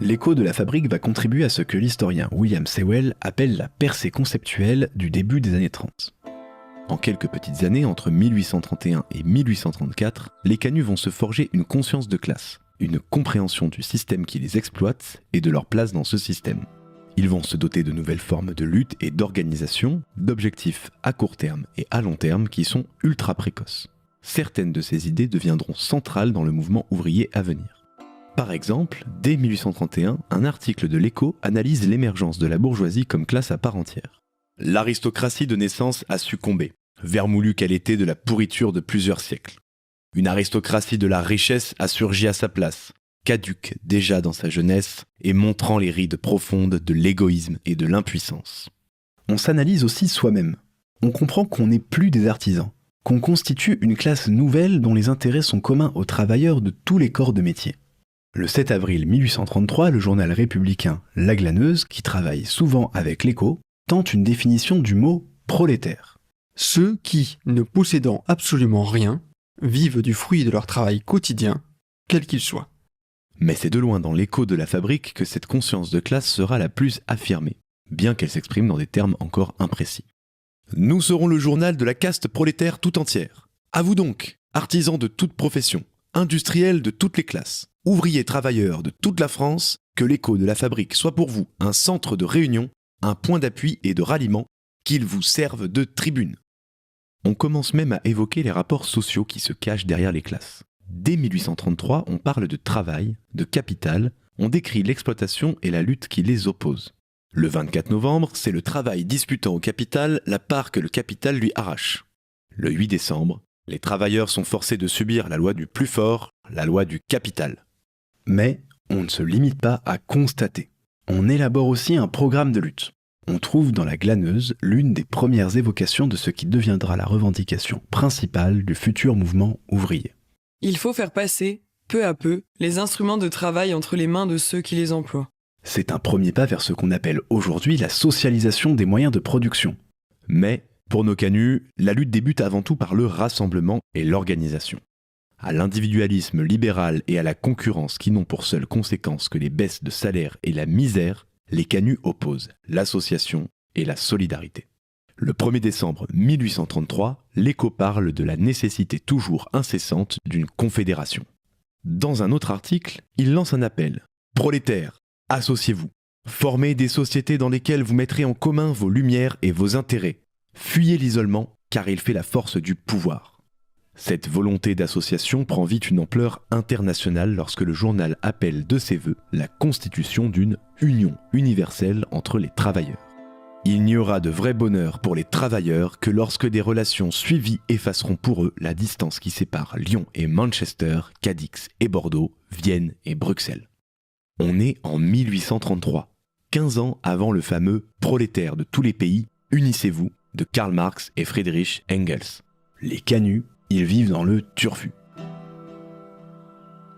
L'écho de la fabrique va contribuer à ce que l'historien William Sewell appelle la percée conceptuelle du début des années 30. En quelques petites années, entre 1831 et 1834, les canuts vont se forger une conscience de classe, une compréhension du système qui les exploite et de leur place dans ce système. Ils vont se doter de nouvelles formes de lutte et d'organisation, d'objectifs à court terme et à long terme qui sont ultra précoces. Certaines de ces idées deviendront centrales dans le mouvement ouvrier à venir. Par exemple, dès 1831, un article de l'Écho analyse l'émergence de la bourgeoisie comme classe à part entière. L'aristocratie de naissance a succombé, vermoulue qu'elle était de la pourriture de plusieurs siècles. Une aristocratie de la richesse a surgi à sa place, caduque déjà dans sa jeunesse et montrant les rides profondes de l'égoïsme et de l'impuissance. On s'analyse aussi soi-même. On comprend qu'on n'est plus des artisans, qu'on constitue une classe nouvelle dont les intérêts sont communs aux travailleurs de tous les corps de métier. Le 7 avril 1833, le journal républicain La Glaneuse, qui travaille souvent avec l'Écho, tente une définition du mot prolétaire. Ceux qui, ne possédant absolument rien, vivent du fruit de leur travail quotidien, quel qu'il soit. Mais c'est de loin dans l'écho de la fabrique que cette conscience de classe sera la plus affirmée, bien qu'elle s'exprime dans des termes encore imprécis. Nous serons le journal de la caste prolétaire tout entière. À vous donc, artisans de toute profession, industriels de toutes les classes, ouvriers travailleurs de toute la France, que l'écho de la fabrique soit pour vous un centre de réunion, un point d'appui et de ralliement, qu'il vous serve de tribune. On commence même à évoquer les rapports sociaux qui se cachent derrière les classes. Dès 1833, on parle de travail, de capital, on décrit l'exploitation et la lutte qui les opposent. Le 24 novembre, c'est le travail disputant au capital la part que le capital lui arrache. Le 8 décembre, les travailleurs sont forcés de subir la loi du plus fort, la loi du capital. Mais on ne se limite pas à constater. On élabore aussi un programme de lutte. On trouve dans la Glaneuse l'une des premières évocations de ce qui deviendra la revendication principale du futur mouvement ouvrier. Il faut faire passer, peu à peu, les instruments de travail entre les mains de ceux qui les emploient. C'est un premier pas vers ce qu'on appelle aujourd'hui la socialisation des moyens de production. Mais, pour nos canuts, la lutte débute avant tout par le rassemblement et l'organisation. À l'individualisme libéral et à la concurrence qui n'ont pour seule conséquence que les baisses de salaire et la misère, les canuts opposent l'association et la solidarité. Le 1er décembre 1833, l'Écho parle de la nécessité toujours incessante d'une confédération. Dans un autre article, il lance un appel. Prolétaires, associez-vous. Formez des sociétés dans lesquelles vous mettrez en commun vos lumières et vos intérêts. Fuyez l'isolement, car il fait la force du pouvoir. Cette volonté d'association prend vite une ampleur internationale lorsque le journal appelle de ses vœux la constitution d'une union universelle entre les travailleurs. Il n'y aura de vrai bonheur pour les travailleurs que lorsque des relations suivies effaceront pour eux la distance qui sépare Lyon et Manchester, Cadix et Bordeaux, Vienne et Bruxelles. On est en 1833, 15 ans avant le fameux « prolétaire de tous les pays, unissez-vous » de Karl Marx et Friedrich Engels. Les canuts, ils vivent dans le turfu.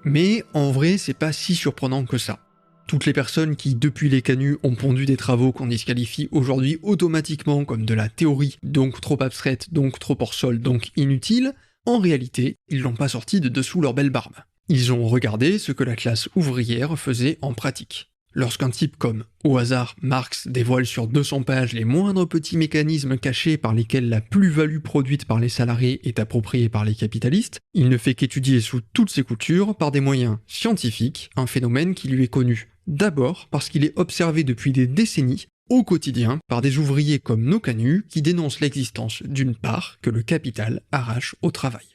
Mais en vrai, c'est pas si surprenant que ça. Toutes les personnes qui, depuis les canuts, ont pondu des travaux qu'on disqualifie aujourd'hui automatiquement comme de la théorie, donc trop abstraite, donc trop hors sol, donc inutile, en réalité, ils l'ont pas sorti de dessous leur belle barbe. Ils ont regardé ce que la classe ouvrière faisait en pratique. Lorsqu'un type comme, au hasard, Marx dévoile sur 200 pages les moindres petits mécanismes cachés par lesquels la plus-value produite par les salariés est appropriée par les capitalistes, il ne fait qu'étudier sous toutes ses coutures, par des moyens scientifiques, un phénomène qui lui est connu. D'abord parce qu'il est observé depuis des décennies, au quotidien, par des ouvriers comme nos canuts qui dénoncent l'existence d'une part que le capital arrache au travail.